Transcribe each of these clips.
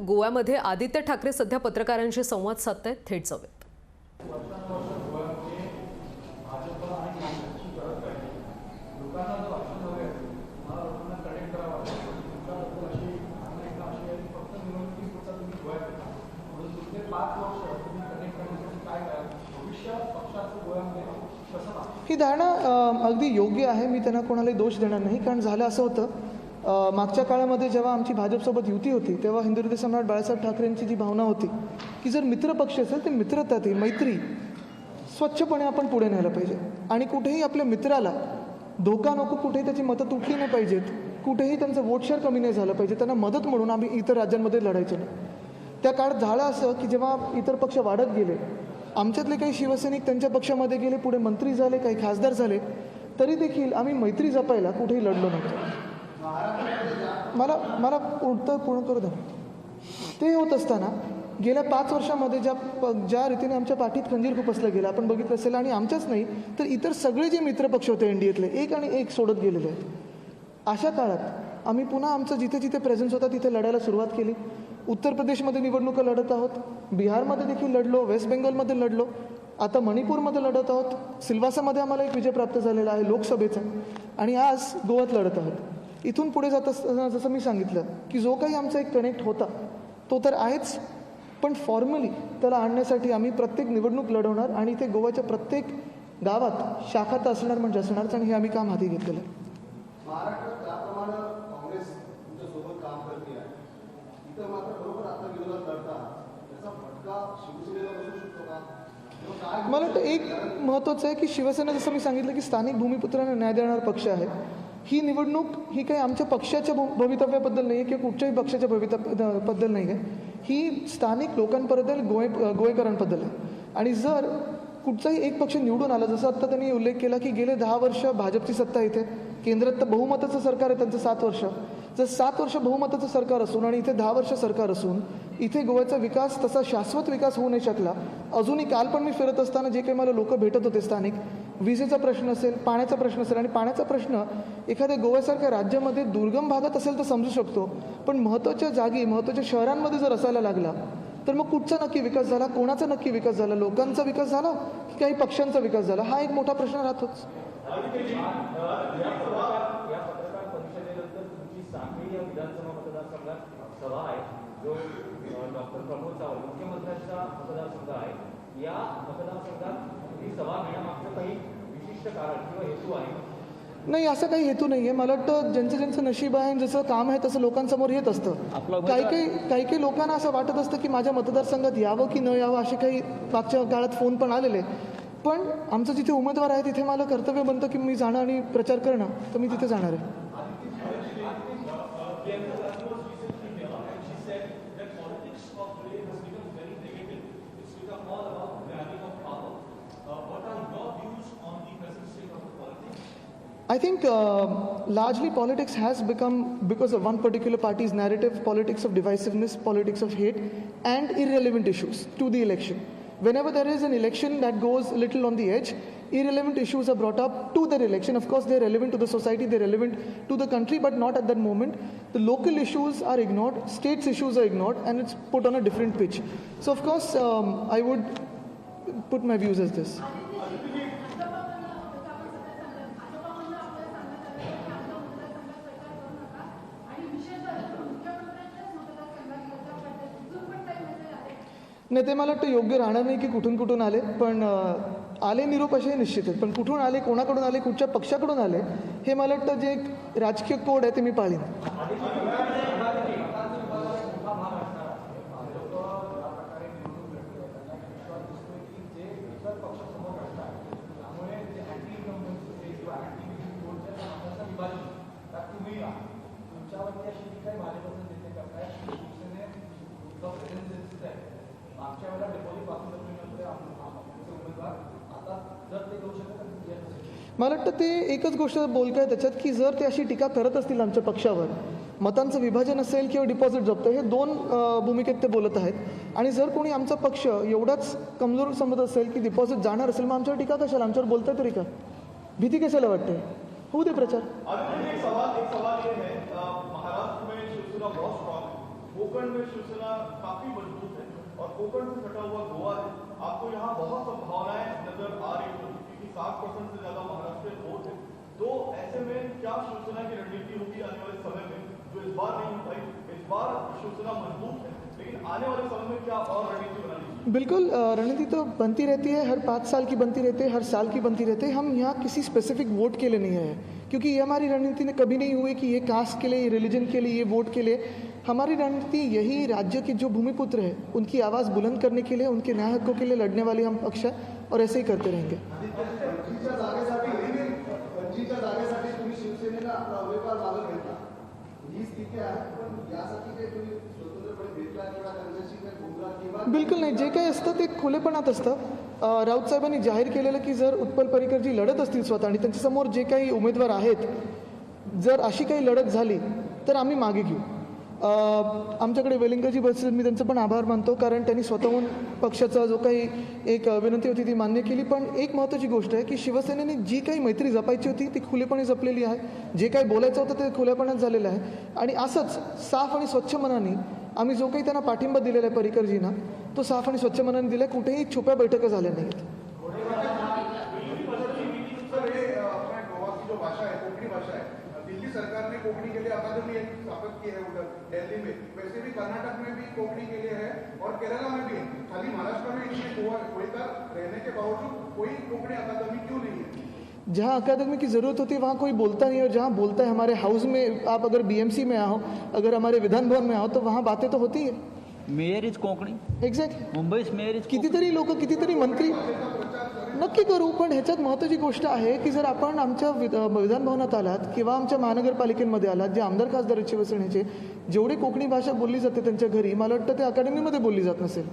गोव्यामध्ये आदित्य ठाकरे सध्या पत्रकारांशी संवाद साधतायत. थेट जाऊयात. ही धारणा अगदी योग्य आहे. मी त्यांना कोणालाही दोष देणार नाही. कारण झालं असं होतं, मागच्या काळामध्ये जेव्हा आमची भाजपसोबत युती होती तेव्हा हिंदू हृदय सम्राट बाळासाहेब ठाकरेंची जी भावना होती की जर मित्रपक्ष असेल तर मित्रता, ती मैत्री स्वच्छपणे आपण पुढे न्यायला पाहिजे आणि कुठेही आपल्या मित्राला धोका नको, कुठेही त्याची मतं तुटली नाही पाहिजेत, कुठेही त्यांचं वोट शेअर कमी नाही झालं पाहिजे. त्यांना मदत म्हणून आम्ही इतर राज्यांमध्ये लढायचो नाही. त्या काळात झालं असं की जेव्हा इतर पक्ष वाढत गेले, आमच्यातले काही शिवसैनिक त्यांच्या पक्षामध्ये गेले, पुढे मंत्री झाले, काही खासदार झाले, तरी देखील आम्ही मैत्री जपायला कुठेही लढलो नव्हतो. मला उत्तर पूर्ण करू द्या. ते होत असताना गेल्या 5 वर्षामध्ये ज्या रीतीने आमच्या पाठीत खंजीर खुपसलं गेलं आपण बघितलं असेल, आणि आमच्याच नाही तर इतर सगळे जे मित्रपक्ष होते एनडीएतले एक आणि एक सोडत गेलेले आहेत. अशा काळात आम्ही पुन्हा आमचं जिथे जिथे प्रेझेन्स होता तिथे लढायला सुरुवात केली. उत्तर प्रदेशमध्ये निवडणुका लढत आहोत, बिहारमध्ये देखील लढलो, वेस्ट बेंगॉलमध्ये लढलो, आता मणिपूरमध्ये लढत आहोत, सिल्वासामध्ये आम्हाला एक विजय प्राप्त झालेला आहे लोकसभेचा, आणि आज गोव्यात लढत आहोत. इथून पुढे जात असताना जसं मी सांगितलं की जो काही आमचा एक कनेक्ट होता तो तर आहेच, पण फॉर्मली त्याला आणण्यासाठी आम्ही प्रत्येक निवडणूक लढवणार आणि इथे गोव्याच्या प्रत्येक गावात शाखा तर असणार म्हणजे असणारच, आणि हे आम्ही काम हाती घेतलेलं आहे. महाराष्ट्रात त्याप्रमाणे काँग्रेस तुमच्यासोबत काम करते आहे, इथं मात्र बरोबर आता विरोधात लढता, त्याचा फटका शिवसेनेला बसू शकतो का? मला वाटतं एक महत्त्वाचं आहे की शिवसेना, जसं मी सांगितलं की स्थानिक भूमिपुत्रांना न्याय देणारा पक्ष आहे. ही निवडणूक ही काही आमच्या पक्षाच्या भवितव्याबद्दल नाही आहे किंवा कुठच्याही पक्षाच्या भवितव्याबद्दल नाही आहे. ही स्थानिक लोकांबद्दल गोवेकरांबद्दल आहे. आणि जर कुठचाही एक पक्ष निवडून आला, जसं आत्ता त्यांनी उल्लेख केला की गेले 10 वर्ष भाजपची सत्ता इथे, केंद्रात तर बहुमताचं सरकार आहे त्यांचं 7 वर्ष. जर 7 वर्ष बहुमताचं सरकार असून आणि इथे 10 वर्ष सरकार असून इथे गोव्याचा विकास तसा शाश्वत विकास होऊ नाही शकला. अजूनही काल पण मी फिरत असताना जे काही मला लोक भेटत होते स्थानिक, विजेचा प्रश्न असेल, पाण्याचा प्रश्न असेल, आणि पाण्याचा प्रश्न एखाद्या गोव्यासारख्या राज्यामध्ये दुर्गम भागात असेल तर समजू शकतो, पण महत्त्वाच्या जागी महत्त्वाच्या शहरांमध्ये जर असायला लागला तर मग कुठचा नक्की विकास झाला, कोणाचा नक्की विकास झाला, लोकांचा विकास झाला की काही पक्षांचा विकास झाला, हा एक मोठा प्रश्न राहतोच. विधानसभा मतदारसंघात सभा आहे जो डॉक्टर प्रमोद सावंत मुख्यमंत्र्यांचा मतदारसंघ आहे. या मतदारसंघात ही सभा घेण्यामागचं काही विशिष्ट कारण किंवा हेतू आहे? नाही, असं काही हेतू नाही आहे. मला वाटतं ज्यांचं नशीब आहे, जसं काम आहे तसं लोकांसमोर येत असतं. काही लोकांना असं वाटत असतं की माझ्या मतदारसंघात यावं की न यावं, असे काही मागच्या काळात फोन पण आलेले. पण आमचं जिथे उमेदवार आहे तिथे मला कर्तव्य बनतं की मी जाणं आणि प्रचार करणं, तर मी तिथे जाणार आहे. I think largely politics has become, because of one particular party's narrative, politics of divisiveness, politics of hate, and irrelevant issues to the election. Whenever there is an election that goes a little on the edge, irrelevant issues are brought up to that election. Of course, they're relevant to the society, they're relevant to the country, but not at that moment. The local issues are ignored, states' issues are ignored, and it's put on a different pitch. So, of course, I would put my views as this. नाही, ते मला वाटतं योग्य राहणार नाही की कुठून आले, पण आले निरोप असे निश्चित आहेत, पण कुठून आले, कोणाकडून आले, कुठच्या पक्षाकडून आले, हे मला वाटतं जे एक राजकीय कोड आहे ते मी पाळीन. मला वाटतं ते एकच गोष्ट बोलक आहे त्याच्यात की जर ते अशी टीका करत असतील आमच्या पक्षावर, मतांचं विभाजन असेल किंवा डिपॉझिट जप्त, हे 2 भूमिकेत ते बोलत आहेत. आणि जर कोणी आमचा पक्ष एवढाच कमजोर समजत असेल की डिपॉझिट जाणार असेल, मग आमच्यावर टीका कशाला, आमच्यावर बोलताय तरी का, भीती कशाला वाटते, होऊ दे प्रचार. कोकण में शिवसेना काफी मजबूत है और कोकण से सटा हुआ गोवा है, आपको यहाँ बहुत संभावनाएं नजर आ रही होगी क्योंकि 60% से ज्यादा महाराष्ट्र वोट है। तो ऐसे में क्या शिवसेना की रणनीति होगी आने वाले समय में, जो इस बार नहीं हो पाई? इस बार शिवसेना मजबूत है, लेकिन आने वाले समय में क्या और रणनीति बनानी चाहिए? बिल्कुल, रणनीति तो बनती रहती है, हर 5 साल की बनती रहती है, हर साल की बनती रहती है। हम यहाँ किसी स्पेसिफिक वोट के लिए नहीं आए, क्योंकि ये हमारी रणनीति ने कभी नहीं हुई कि ये कास्ट के लिए, ये रिलीजन के लिए, ये वोट के लिए। हमारी रणनीति यही राज्य के जो भूमिपुत्र है उनकी आवाज़ बुलंद करने के लिए, उनके न्याय हकों के लिए लढने वाले हम पक्ष है और ऐसे ही करते रहेंगे। पणजीच्या जागेसाठी तुम्ही शिवसेनेला आपला उमेदवार मागत घेतला, ही स्थिती आहे, पण यासाठी काही तुम्ही स्वतंत्रपणे भेटला किंवा त्यांच्याशी काही बोलला किंवा? बिलकुल नाही, जे काही असतं ते खुलेपणात असतं। राऊत साहेबांनी जाहीर केलेलं की जर उत्पल पर्रिकरजी लढत असतील स्वतः आणि त्यांच्यासमोर जे काही उमेदवार आहेत, जर अशी काही लढत झाली तर आम्ही मागे घेऊ। आमच्याकडे वेलिंगजी बसले, मी त्यांचं पण आभार मानतो, कारण त्यांनी स्वतःहून पक्षाचा जो काही एक विनंती होती ती मान्य केली। पण एक महत्त्वाची गोष्ट आहे की शिवसेनेने जी काही मैत्री जपायची होती ती खुलेपणे जपलेली आहे, जे काही बोलायचं होतं ते खुलेपणात झालेलं आहे आणि असंच साफ आणि स्वच्छ मनाने आम्ही जो काही त्यांना पाठिंबा दिलेला आहे पर्रिकरजींना, तो साफ आणि स्वच्छ मनाने दिला, कुठेही छुप्या बैठका झाल्या नाहीत। गोवा की जो भाषा है, कोंकणी भाषा है, दिल्ली सरकार ने कोंकणी के लिए अकादमी एक स्थापित की है उधर दिल्ली में, वैसे भी कर्नाटक में भी कोंकणी के लिए है और केरला में भी है। खाली महाराष्ट्र में इसमें गोवा रहने के बावजूद कोई कोंकणी अकादमी क्यों नहीं है? जहाँ अकादमी की ज़रूरत होती है वहाँ कोई बोलता नहीं, और जहाँ बोलता है हमारे हाउस में, आप अगर बीएमसी में आओ, अगर हमारे विधान भवन में आओ तो वहाँ बातें तो होती है। मेयर इज कोकणी, एक्झॅक्टली, मुंबईस मेयर इज कितीतरी लोक, कितीतरी मंत्री नक्की करू, पण ह्याच्यात महत्त्वाची गोष्ट आहे की जर आपण आमच्या विधान भवनात आलात किंवा आमच्या महानगरपालिकेमध्ये आलात, जे आमदार खासदार आहेत शिवसेनेचे, जेवढी कोकणी भाषा बोलली जाते त्यांच्या घरी, मला वाटतं ते अकॅडमीमध्ये बोलली जात नसेल।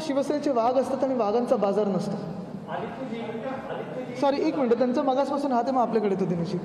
शिवसेनेचे वाघ असतात आणि वाघांचा बाजार नसतो। सॉरी, एक मिनिट, त्यांचा मागासपासून हात आहे, मग आपल्याकडे तो दिनेशी।